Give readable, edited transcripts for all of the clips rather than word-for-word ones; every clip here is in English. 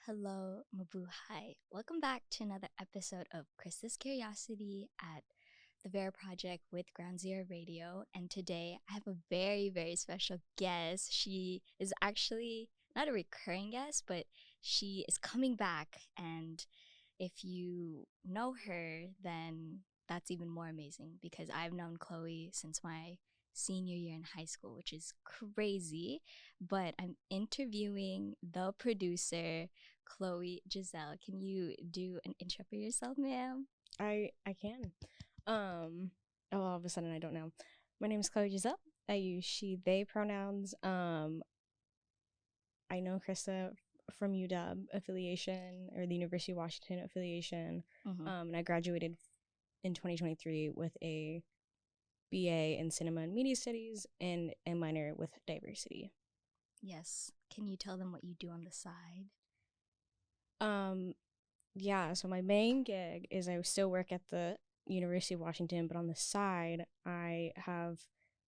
hello, mabuhay. Welcome back to another episode of Krista's Curiosity at the Vera Project with Ground Zero Radio. And today I have a very, very special guest. She is actually not a recurring guest, but she is coming back. And if you know her, then that's even more amazing because I've known Chloe since my senior year in high school, which is crazy. But I'm interviewing the producer, Chloe Jiselle. Can you do an intro for yourself, ma'am? I can. All of a sudden I don't know. My name is Chloe Jiselle. I use she they pronouns. I know Krista from UW affiliation or the University of Washington affiliation. And I graduated in 2023 with a BA in Cinema and Media Studies and a minor with diversity. Yes. Can you tell them what you do on the side? Yeah, so my main gig is I still work at the University of Washington, but on the side, I have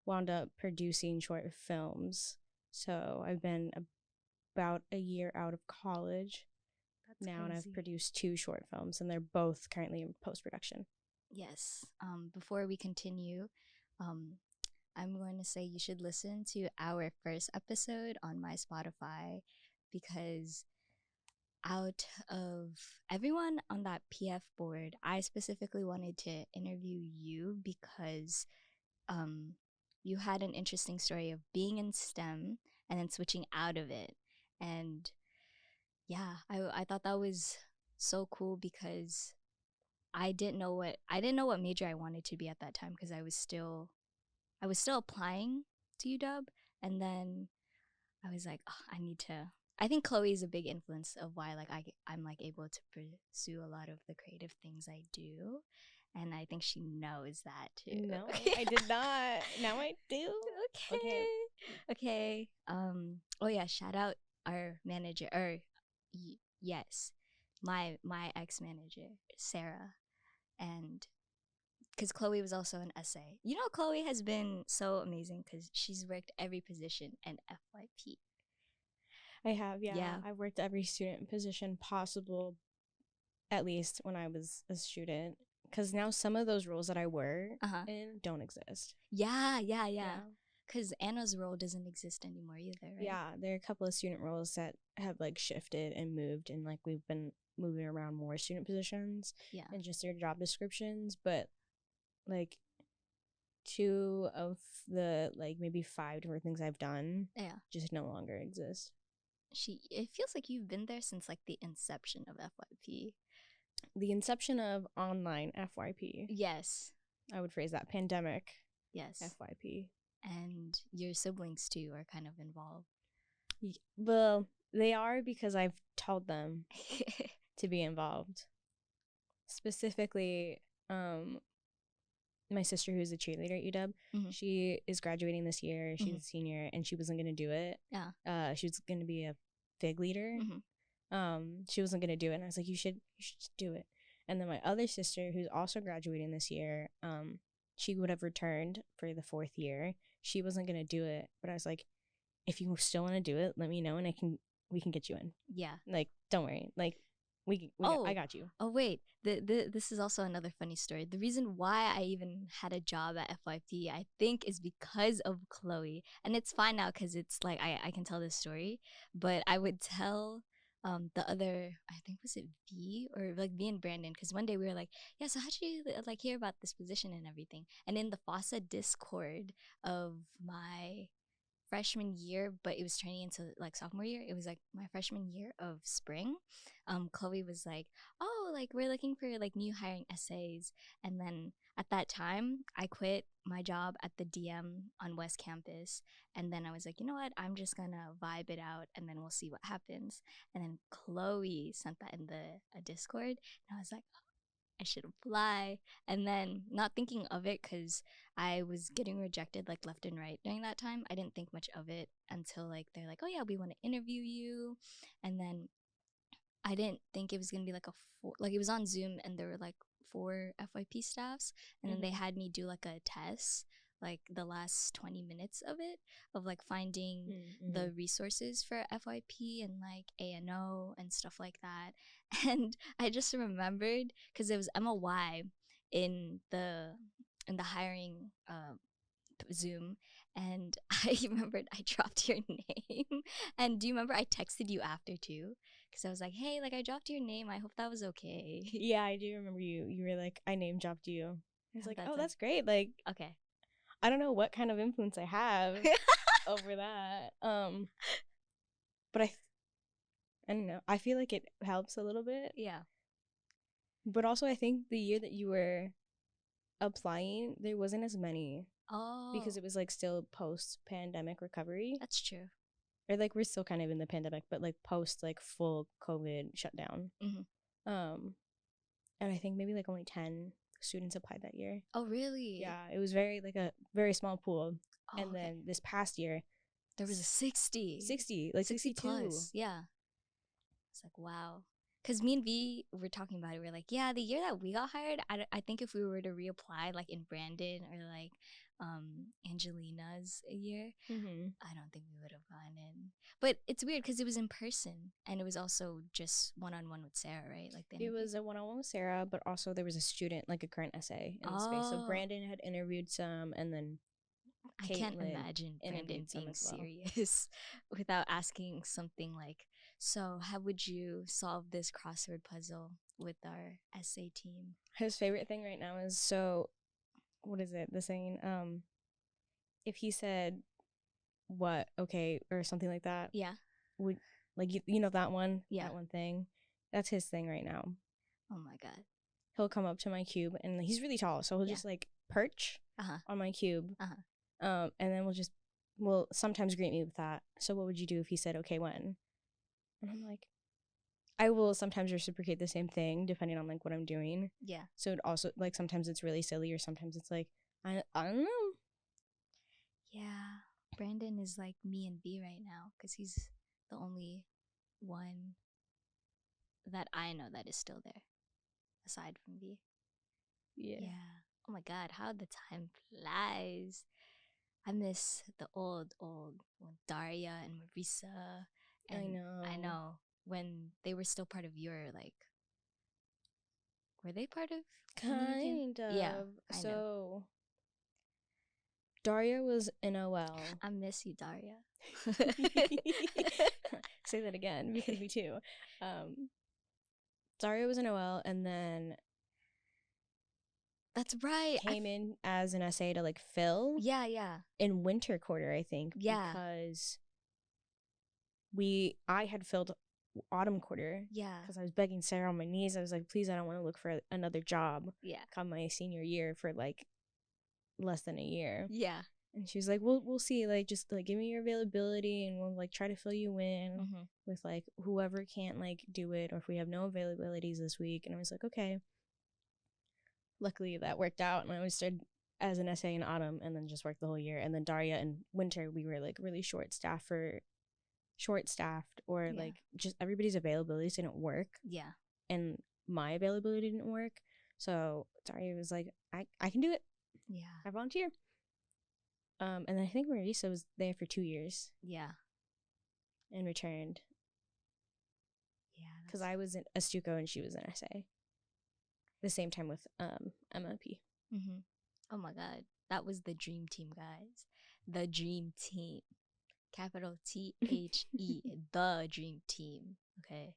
wound up producing short films. So I've been about a year out of college now, and I've produced 2 short films, and they're both currently in post-production. Yes. Before we continue, I'm going to say you should listen to our first episode on my Spotify because out of everyone on that PF board, I specifically wanted to interview you because you had an interesting story of being in STEM and then switching out of it. And yeah, I thought that was so cool because I didn't know what major I wanted to be at that time because I was still applying to UW, and then I was like, oh, I think Chloe is a big influence of why I'm able to pursue a lot of the creative things I do, and I think she knows that too. No, I did not. Now I do. Okay. Oh yeah, shout out our manager, yes, my ex-manager, Sarah, and because Chloe was also an essay. You know, Chloe has been so amazing because she's worked every position in FYP. I have, yeah. I've worked every student position possible, at least when I was a student. Because now some of those roles that I were in don't exist. Yeah. Because Anna's role doesn't exist anymore either, right? Yeah, there are a couple of student roles that have shifted and moved, and we've been moving around more student positions. Yeah. And just their job descriptions, but 2 of the maybe 5 different things I've done just no longer exist. It feels like you've been there since the inception of FYP. The inception of online FYP. Yes. I would phrase that. Pandemic. Yes. FYP. And your siblings too are kind of involved. Well, they are because I've told them to be involved. Specifically, my sister, who's a cheerleader at UW, she is graduating this year. She's a senior, and she wasn't going to do it. Yeah. She was going to be a FIG leader. She wasn't going to do it, and I was like, you should do it. And then my other sister, who's also graduating this year, she would have returned for the 4th year. She wasn't going to do it, but I was like, if you still want to do it, let me know, and we can get you in. Yeah. Don't worry. I got you. Oh, wait. This is also another funny story. The reason why I even had a job at FYP, I think, is because of Chloe. And it's fine now because it's I can tell this story. But I would tell the other, I think, was it V or V and Brandon? Because one day we were like, yeah, so how did you hear about this position and everything? And in the FOSSA Discord of my freshman year, but it was turning into sophomore year. It was my freshman year of spring. Chloe was like, oh, we're looking for new hiring essays. And then at that time, I quit my job at the DM on West Campus. And then I was like, you know what? I'm just gonna vibe it out, and then we'll see what happens. And then Chloe sent that in the Discord, and I was like, I should apply. And then not thinking of it because I was getting rejected left and right during that time. I didn't think much of it until they're like, oh yeah, we want to interview you. And then I didn't think it was gonna be it was on Zoom, and there were 4 FYP staffs, and then they had me do a test like the last 20 minutes of it, of like finding Mm-hmm. the resources for FYP and like ANO and stuff like that. And I just remembered because it was Emma Y in the hiring Zoom, and I remembered I dropped your name. And do you remember I texted you after too? Because I was like, hey, like I dropped your name. I hope that was okay. Yeah, I do remember you were like, I name dropped you. I was like, That's oh, that's great. Like, okay. I don't know what kind of influence I have over that. But I don't know. I feel like it helps a little bit. Yeah. But also, I think the year that you were applying, there wasn't as many Oh. because it was like still post pandemic recovery. That's true. Or like we're still kind of in the pandemic, but like post like full COVID shutdown. Mm-hmm. And I think maybe like only 10 students applied that year. Oh, really? Yeah, it was like a very small pool. Oh, And then this past year, there was a 60. 60, like 60 62. plus. Yeah. It's like, wow. Because me and V were talking about it. We are like, yeah, the year that we got hired, I think if we were to reapply, like in Brandon or like Angelina's a year, Mm-hmm. I don't think we would have gone in. But it's weird because it was in person and it was also just one-on-one with Sarah, right? Like It was a one-on-one with Sarah, but also there was a student, like a current essay in the space. So Oh. Brandon had interviewed some, and then I can't Caitlin imagine Brandon interviewed some being as well. serious without asking something like, so how would you solve this crossword puzzle with our essay team? His favorite thing right now is, so what is it? The saying, if he said what, okay, or something like that, Yeah. would, like, you know that one? Yeah. That one thing. That's his thing right now. Oh my God. He'll come up to my cube, and he's really tall, so he'll Yeah. just like perch Uh-huh. on my cube. Uh-huh. And then will sometimes greet me with that. So what would you do if he said, okay, when? And I'm like, I will sometimes reciprocate the same thing depending on like what I'm doing. Yeah. So it also, like, sometimes it's really silly, or sometimes it's like, I don't know. Yeah. Brandon is like me and V right now because he's the only one that I know that is still there aside from V. Yeah. Oh my God, how the time flies. I miss the old when Daria and Marisa. And I know when they were still part of your, like, were they part of Kind of. Yeah, I know. So Daria was in OL. I miss you, Daria. Say that again, because me too. Daria was in OL, and then that's right. Came in as an essay to like fill. Yeah. In winter quarter, I think. Yeah. Because I had filled autumn quarter. Yeah. Because I was begging Sarah on my knees. I was like, please, I don't want to look for another job. Yeah. Come my senior year for like less than a year. Yeah. And she was like, we'll see. Like, just like give me your availability, and we'll like try to fill you in with like whoever can't like do it, or if we have no availabilities this week. And I was like, okay. Luckily that worked out, and I always started as an essay in autumn and then just worked the whole year. And then Daria in winter, we were like really short staffed, or like just everybody's availabilities didn't work. Yeah. And my availability didn't work. So Daria was like, I can do it. Yeah. I volunteer. And then I think Marisa was there for 2 years. Yeah. And returned. Yeah. Because I was a Stuco and she was an essay. The same time with Emma P. Oh my God, that was the dream team, guys. The dream team, capital THE, the dream team. Okay.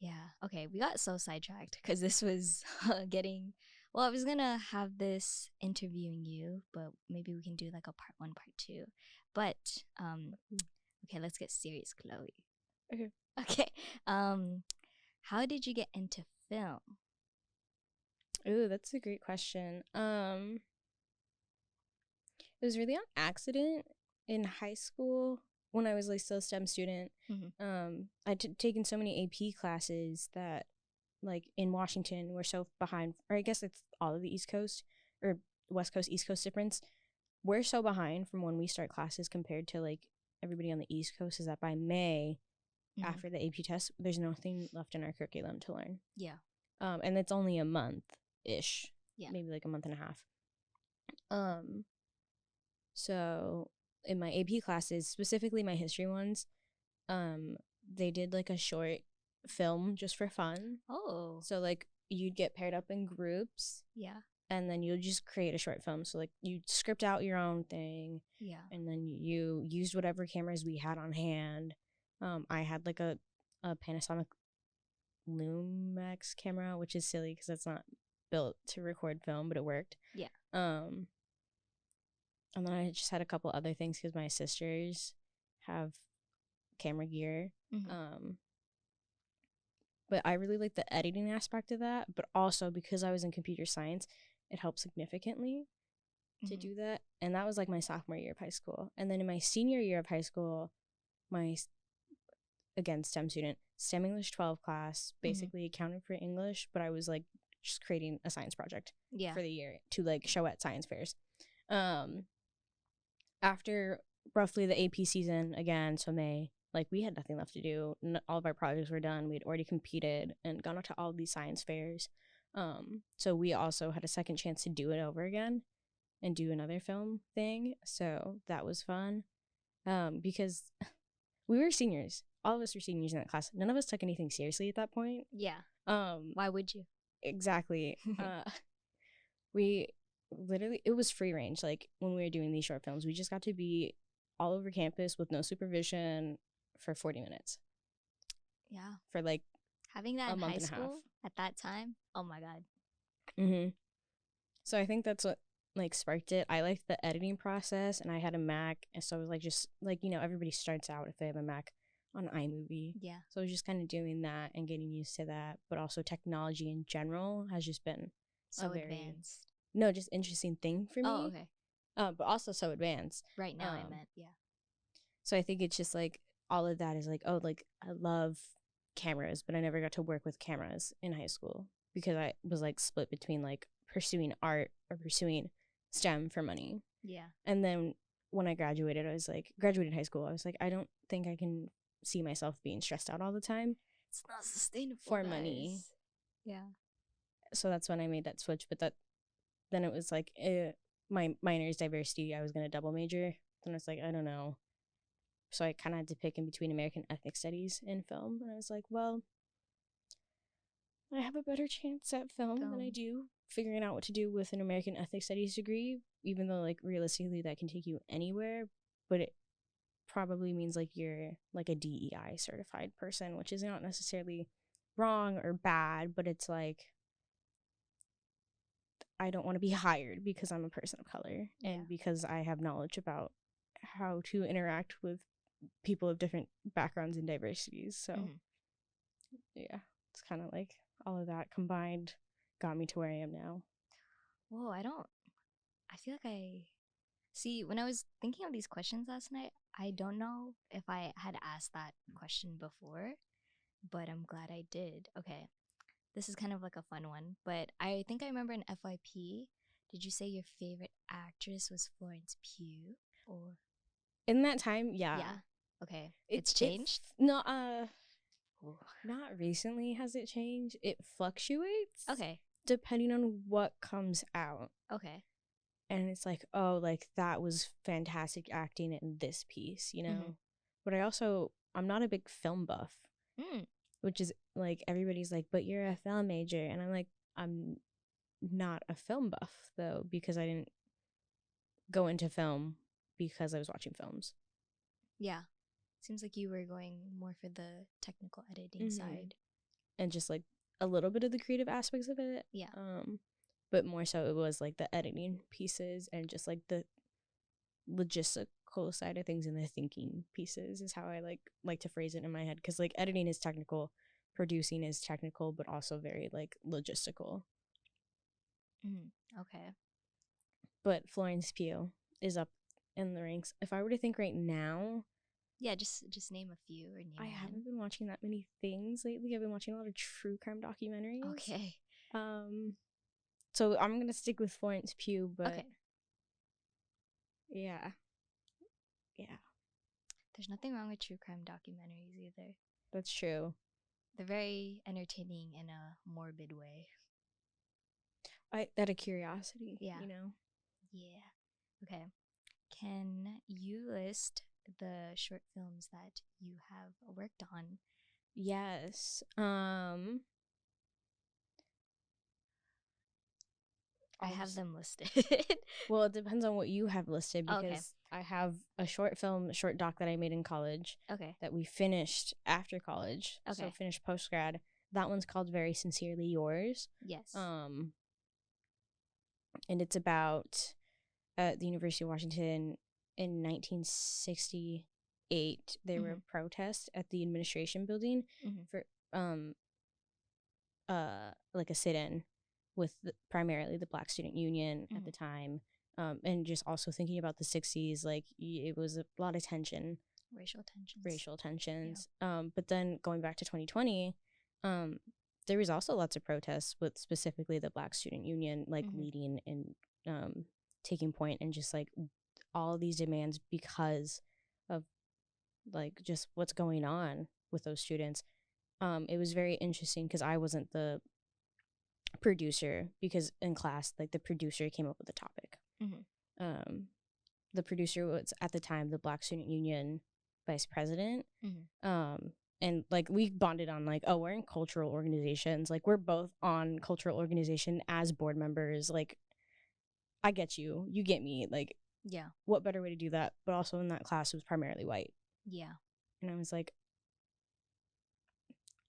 Yeah. Okay, we got so sidetracked because this was getting. Well, I was gonna have this interviewing you, but maybe we can do like a part 1, part 2. But okay, let's get serious, Chloe. Okay. How did you get into film? Ooh, that's a great question. It was really on accident in high school when I was like still a STEM student. I'd taken so many AP classes that like in Washington we're so behind, or I guess it's all of the East Coast or West Coast, East Coast difference. We're so behind from when we start classes compared to like everybody on the East Coast, is that by May after the AP test, there's nothing left in our curriculum to learn. Yeah. And it's only a month-ish. Yeah. Maybe like a month and a half. So in my AP classes, specifically my history ones, they did like a short film just for fun. Oh. So like you'd get paired up in groups, Yeah. and then you'll just create a short film. So like you script out your own thing, Yeah. and then you used whatever cameras we had on hand. I had like a Panasonic Lumex camera, which is silly because that's not built to record film, but it worked. Yeah. And then I just had a couple other things because my sisters have camera gear. Mm-hmm. But I really like the editing aspect of that. But also because I was in computer science, it helped significantly to Mm-hmm. do that. And that was like my sophomore year of high school. And then in my senior year of high school, my, again, STEM student, STEM English 12 class, basically accounted for English, but I was like just creating a science project Yeah. for the year to like show at science fairs. After roughly the AP season again, so May, like we had nothing left to do. All of our projects were done. We'd already competed and gone out to all these science fairs. So we also had a second chance to do it over again and do another film thing. So that was fun. Because we were seniors. All of us were seniors in that class. None of us took anything seriously at that point. Yeah. Um, Why would you? exactly. We literally, it was free range. Like when we were doing these short films, we just got to be all over campus with no supervision for 40 minutes Yeah. for like Having that a in month high and a half. school at that time, oh my God. So I think that's what like sparked it. I liked the editing process, and I had a Mac, and so I was like just like, you know, everybody starts out if they have a Mac on iMovie. Yeah. So I was just kind of doing that and getting used to that. But also technology in general has just been So very advanced. no, just interesting thing for me. Oh, okay. But also so advanced. Right now I meant, yeah. So I think it's just like all of that is like, oh, like I love cameras, but I never got to work with cameras in high school because I was like split between like pursuing art or pursuing STEM for money. Yeah. And then when I graduated, I was like, graduated high school, I was like, I don't think I can see myself being stressed out all the time. It's not sustainable for guys. money. Yeah. So that's when I made that switch. But then it was like my minor is diversity. I was gonna double major. Then I was like, I don't know. So I kind of had to pick in between American ethnic studies and film. And I was like, well, I have a better chance at film than I do figuring out what to do with an American ethnic studies degree, even though like realistically that can take you anywhere. But it probably means like you're like a DEI certified person, which is not necessarily wrong or bad, but it's like I don't want to be hired because I'm a person of color and because I have knowledge about how to interact with people of different backgrounds and diversities. So yeah, it's kind of like all of that combined got me to where I am now. Whoa, I feel like see, when I was thinking of these questions last night, I don't know if I had asked that question before, but I'm glad I did. Okay. This is kind of like a fun one, but I think I remember in FYP, did you say your favorite actress was Florence Pugh? Or in that time, yeah. Yeah. Okay. It's changed? No, not recently has it changed. It fluctuates. Okay. Depending on what comes out. Okay. And it's like, oh, like that was fantastic acting in this piece, you know? But I'm not a big film buff. Which is like everybody's like, but you're a film major, and I'm like, I'm not a film buff though, because I didn't go into film because I was watching films. Yeah, seems like you were going more for the technical editing side, and just like a little bit of the creative aspects of it. Yeah. But more so it was like the editing pieces and just like the logistical side of things and the thinking pieces is how I like to phrase it in my head, because like editing is technical, producing is technical, but also very like logistical. Okay. But Florence Pugh is up in the ranks. If I were to think right now, yeah, just name a few or name. I haven't been watching that many things lately. I've been watching a lot of true crime documentaries. Okay. So I'm gonna stick with Florence Pugh, but okay. Yeah. There's nothing wrong with true crime documentaries either. That's true. They're very entertaining in a morbid way. Out of curiosity. Yeah. You know? Yeah. Okay. can you list the short films that you have worked on? Yes. I have them listed. Well, it depends on what you have listed because Okay. I have a short doc that I made in college Okay. that we finished after college. So Okay. finished post grad. That one's called Very Sincerely Yours. Yes. And it's about at the University of Washington in 1968. There were protests at the administration building for like a sit-in with primarily the Black Student Union at the time, and just also thinking about the 60s, like it was a lot of tension, racial tensions. Yeah. But then going back to 2020, there was also lots of protests with specifically the Black Student Union, like leading and taking point, and just like all of these demands because of like just what's going on with those students. It was very interesting because I wasn't the producer, because in class, like the producer came up with the topic. The producer was at the time the Black Student Union vice president. And like we bonded on like, oh, we're in cultural organizations, like we're both on cultural organization as board members, like I get you, you get me, like yeah, what better way to do that? But also in that class it was primarily white. Yeah. And I was like,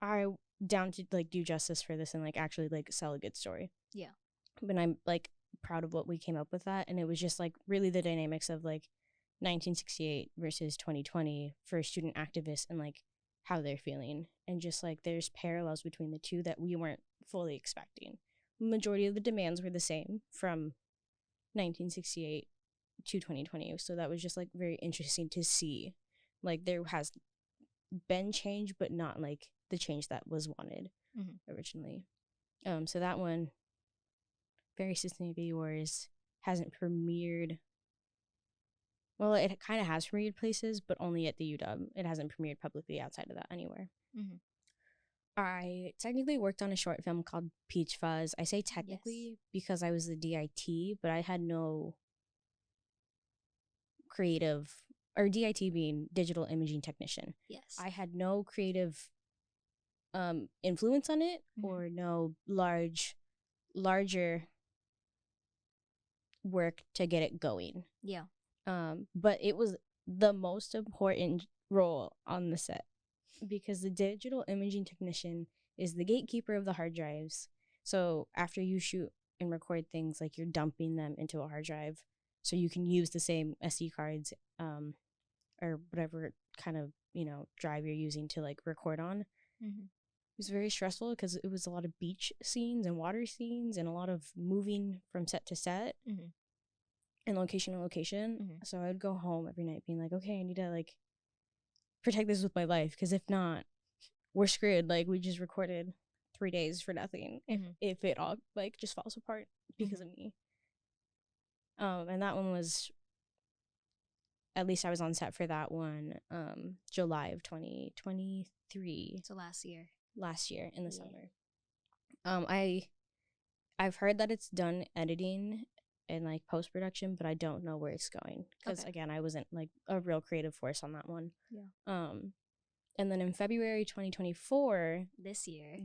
I down to like do justice for this and like actually like sell a good story. Yeah. But I'm like proud of what we came up with that. And it was just like really the dynamics of like 1968 versus 2020 for student activists and like how they're feeling. And just like there's parallels between the two that we weren't fully expecting. Majority of the demands were the same from 1968 to 2020. So that was just like very interesting to see. Like there has been change, but not like the change that was wanted originally. So that one, Very Sincerely Yours, hasn't premiered. Well, it kind of has premiered places, but only at the UW. It hasn't premiered publicly outside of that anywhere. I technically worked on a short film called Peach Fuzz. I say technically because I was the DIT, but I had no creative, or DIT being digital imaging technician. Yes. I had no creative influence on it or no larger work to get it going. Yeah. But it was the most important role on the set because the digital imaging technician is the gatekeeper of the hard drives. So after you shoot and record things, like you're dumping them into a hard drive so you can use the same SD cards or whatever kind of, drive you're using to like record on. It was very stressful because it was a lot of beach scenes and water scenes and a lot of moving from set to set and location to location. So I would go home every night being like, okay, I need to like protect this with my life, because if not, we're screwed. Like we just recorded 3 days for nothing if it all like just falls apart because of me. And that one was, at least I was on set for that one July of 2023. So last year in the summer. I've heard that it's done editing and like post-production, but I don't know where it's going because again, I wasn't like a real creative force on that one. And then in February 2024, this year,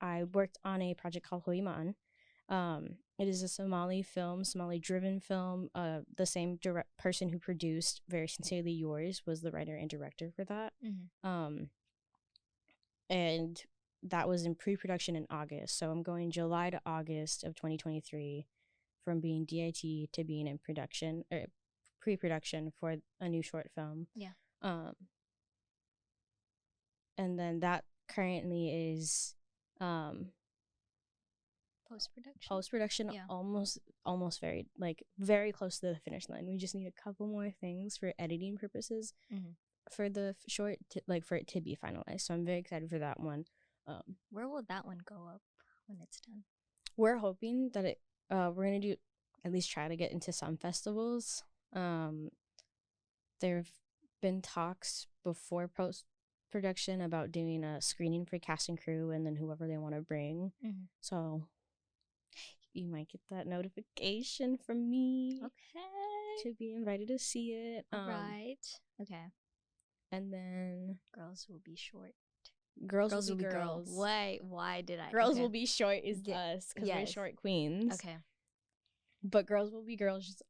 I worked on a project called Hooyo Macaan. It is a Somali-driven film. The same person who produced Very Sincerely Yours was the writer and director for that. And that was in pre-production in August. So I'm going July to August of 2023 from being DIT to being in production or pre-production for a new short film. Yeah. And then that currently is post-production almost very close to the finish line. We just need a couple more things for editing purposes for the short for it to be finalized. So I'm very excited for that one. Where will that one go up when it's done? We're hoping that we're going to at least try to get into some festivals. There have been talks before post-production about doing a screening for cast and crew and then whoever they want to bring. So you might get that notification from me. Okay. to be invited to see it. Right. Okay. And then Girls will be short. Girls will be girls. Why did I? Girls okay. will be short is Ye- us because we're yes. short queens. Okay. But Girls Will Be Girls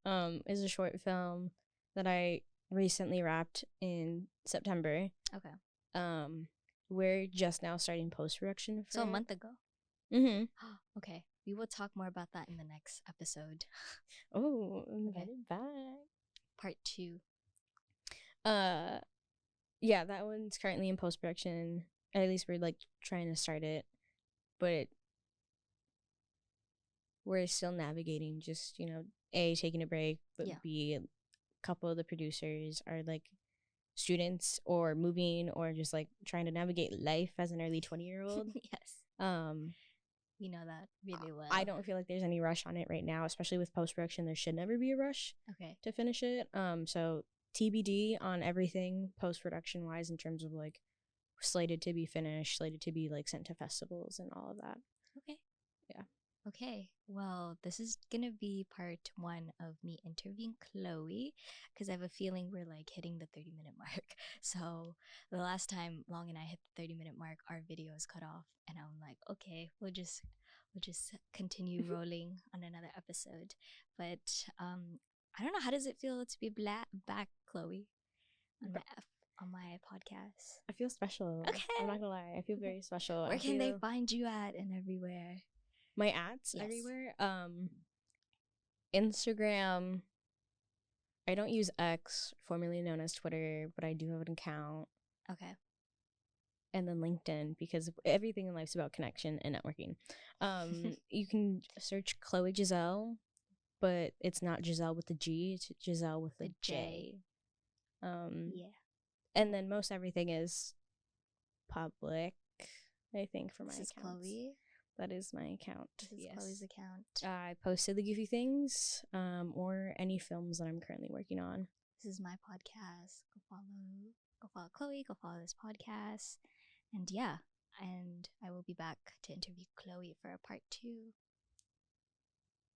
is a short film that I recently wrapped in September. Okay. We're just now starting post-production for So a it. month ago. Mm-hmm. Okay. We will talk more about that in the next episode. Oh, invited back. Part 2. Yeah, that one's currently in post-production. At least we're like trying to start it, but we're still navigating. Just A, taking a break, but Yeah. B, a couple of the producers are like students or moving or just like trying to navigate life as an early 20-year-old. Yes. We know that really well. I don't feel like there's any rush on it right now, especially with post-production. There should never be a rush to finish it. So TBD on everything post-production wise in terms of like slated to be finished, slated to be like sent to festivals and all of that. Okay. Yeah. Okay, well, this is gonna be part 1 of me interviewing Chloe because I have a feeling we're like hitting the 30-minute mark. So the last time Long and I hit the 30-minute mark, our video is cut off, and I'm like, okay, we'll just continue rolling on another episode. But I don't know, how does it feel to be back, Chloe, on my podcast? I feel special. Okay, I'm not gonna lie, I feel very special. Where can they find you at and everywhere? My ads everywhere. Instagram. I don't use X, formerly known as Twitter, but I do have an account. Okay. And then LinkedIn, because everything in life's about connection and networking. You can search Chloe Jiselle, but it's not Giselle with the G, it's Giselle with the J. Yeah. And then most everything is public, I think, for my This is accounts. Chloe. That is my account. This is Chloe's account. I posted the goofy things, or any films that I'm currently working on. This is my podcast. Go follow Chloe. Go follow this podcast. And yeah, and I will be back to interview Chloe for a part 2.